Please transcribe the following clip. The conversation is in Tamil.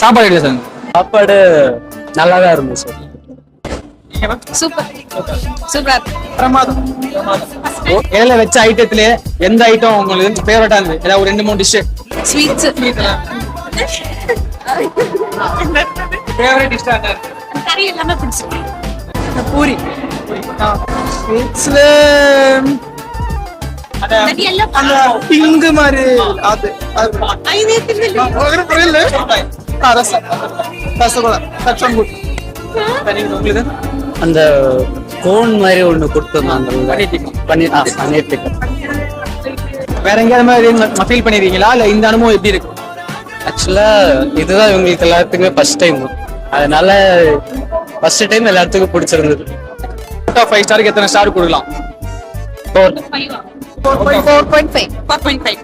சாப்பாடு எப்படி சார்? சாப்பாடு நல்லா தான் இருந்துச்சு சார். Super super. பிரமாதம். இலையில வச்ச ஐட்டத்திலே எந்த ஐட்டம் உங்களுக்கு ஃபேவரட்டா இருந்தது? ஏதாவது ஒரு 2 3 டிஷ். ஸ்வீட்ஸ். ஃபேவரட் டிஷ்ஷா என்ன? கறி எல்லாமே பிடிச்சிருக்கு. பூரி. ஸ்வீட்ஸ்ல அந்த பிங்க் மாதிரி அது உங்களுக்கு அந்த கோன் மாதிரி ஒண்ணு கொடுத்துருந்தாங்க. பன்னீர் டிக்கா. வேற எங்கேயாவது மாதிரி ஃபீல் பண்ணிருக்கீங்களா இல்ல இந்த அனுபவம் எப்படி இருக்கு? ஆக்சுவலா இதுதான் இவங்களுக்கு எல்லாத்துக்குமே ஃபர்ஸ்ட் டைம், அதனால ஃபர்ஸ்ட் டைம் எல்லாத்துக்கும் பிடிச்சிருந்தது. 5 ஸ்டாருக்கு எத்தனை ஸ்டார் கொடுக்கலாம்? 4.5. 4.5. 4.5.